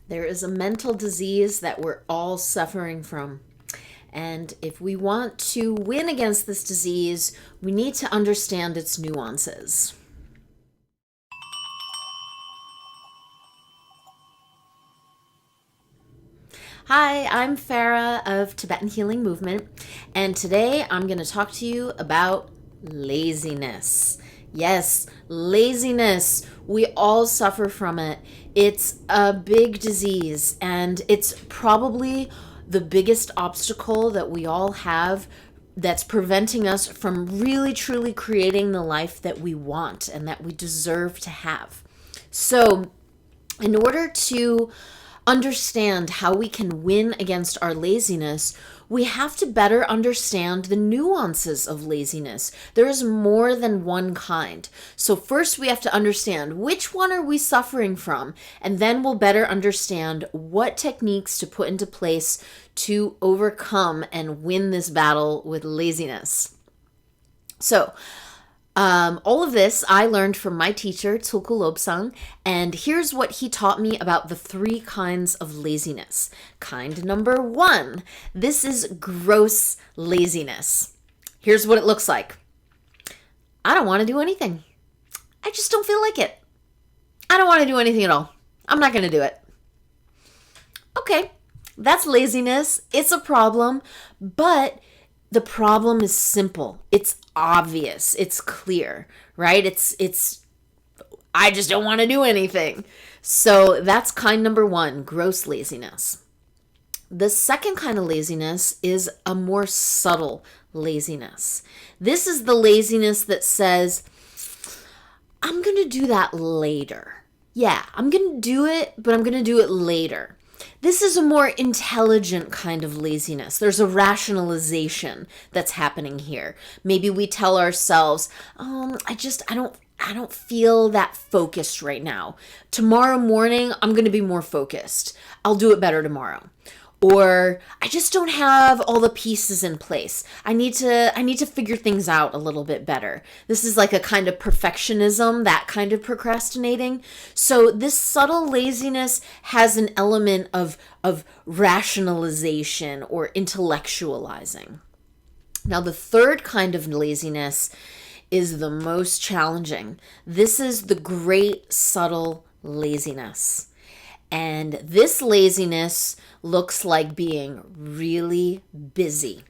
There is a mental disease that we're all suffering from. And if we want to win against this disease, we need to understand its nuances. Hi, I'm Farah of Tibetan Healing Movement, and today I'm going to talk to you about laziness. Yes, laziness. We all suffer from it. It's a big disease, and it's probably the biggest obstacle that we all have that's preventing us from really truly creating the life that we want and that we deserve to have. So, in order to understand how we can win against our laziness, we have to better understand the nuances of laziness. There is more than one kind. So first we have to understand which one are we suffering from, and then we'll better understand what techniques to put into place to overcome and win this battle with laziness. So, all of this I learned from my teacher, Tulku Lobsang, and here's what he taught me about the 3 kinds of laziness. Kind number 1, this is gross laziness. Here's what it looks like. I don't want to do anything. I just don't feel like it. I don't want to do anything at all. I'm not going to do it. Okay, that's laziness. It's a problem, but the problem is simple. It's obvious. It's clear, right? It's I just don't want to do anything. So that's kind number 1, gross laziness. The second kind of laziness is a more subtle laziness. This is the laziness that says, I'm going to do that later. Yeah, I'm going to do it, but I'm going to do it later. This is a more intelligent kind of laziness. There's a rationalization that's happening here. Maybe we tell ourselves, I don't feel that focused right now. Tomorrow morning, I'm going to be more focused. I'll do it better tomorrow. Or I just don't have all the pieces in place. I need to figure things out a little bit better. This is like a kind of perfectionism, that kind of procrastinating. So this subtle laziness has an element of rationalization or intellectualizing. Now the third kind of laziness is the most challenging. This is the great subtle laziness. And this laziness looks like being really busy.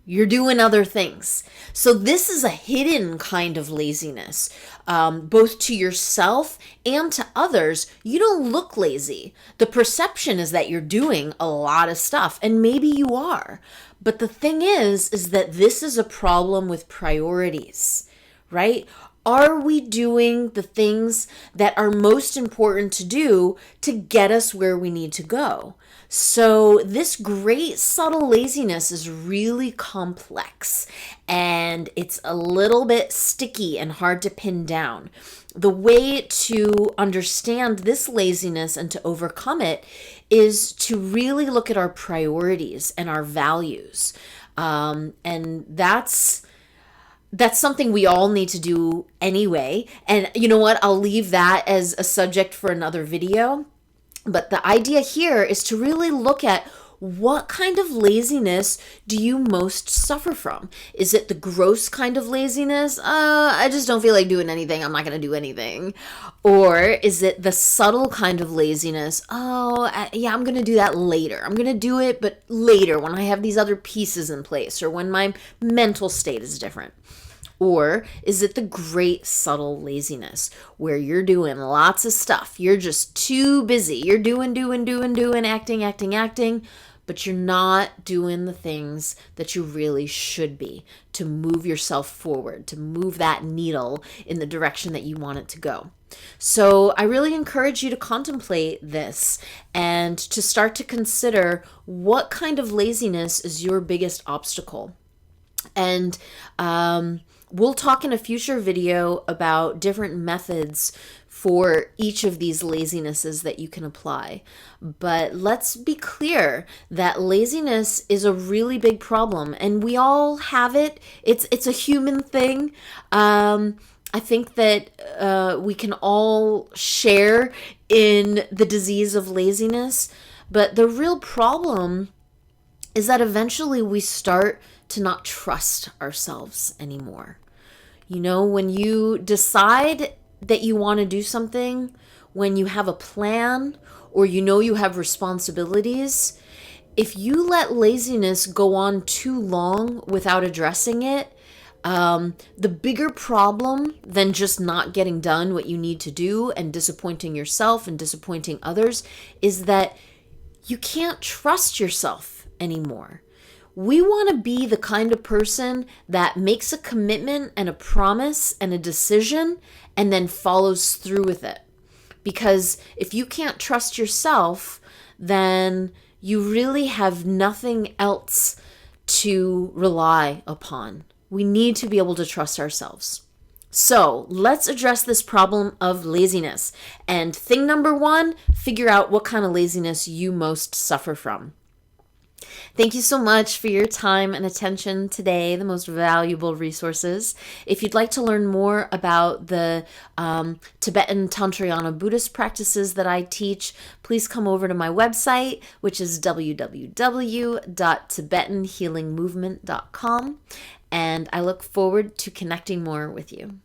You're doing other things. So this is a hidden kind of laziness, both to yourself and to others. You don't look lazy. The perception is that you're doing a lot of stuff, and maybe you are. But the thing is that this is a problem with priorities, right? Are we doing the things that are most important to do to get us where we need to go? So this great subtle laziness is really complex, and it's a little bit sticky and hard to pin down. The way to understand this laziness and to overcome it is to really look at our priorities and our values. And that's something we all need to do anyway. And you know what? I'll leave that as a subject for another video. But the idea here is to really look at what kind of laziness do you most suffer from? Is it the gross kind of laziness? I just don't feel like doing anything. I'm not going to do anything. Or is it the subtle kind of laziness? Yeah, I'm going to do that later. I'm going to do it, but later when I have these other pieces in place or when my mental state is different. Or is it the great subtle laziness where you're doing lots of stuff? You're just too busy. You're doing, acting, but you're not doing the things that you really should be to move yourself forward, to move that needle in the direction that you want it to go. So I really encourage you to contemplate this and to start to consider what kind of laziness is your biggest obstacle. And we'll talk in a future video about different methods for each of these lazinesses that you can apply. But let's be clear that laziness is a really big problem, and we all have it. It's a human thing. I think that we can all share in the disease of laziness, but the real problem is that eventually we start to not trust ourselves anymore. When you decide that you want to do something, when you have a plan, or you have responsibilities, if you let laziness go on too long without addressing it, the bigger problem than just not getting done what you need to do and disappointing yourself and disappointing others is that you can't trust yourself anymore. We want to be the kind of person that makes a commitment and a promise and a decision and then follows through with it. Because if you can't trust yourself, then you really have nothing else to rely upon. We need to be able to trust ourselves. So let's address this problem of laziness. And thing number one, figure out what kind of laziness you most suffer from. Thank you so much for your time and attention today, the most valuable resources. If you'd like to learn more about the Tibetan Tantrayana Buddhist practices that I teach, please come over to my website, which is www.tibetanhealingmovement.com. And I look forward to connecting more with you.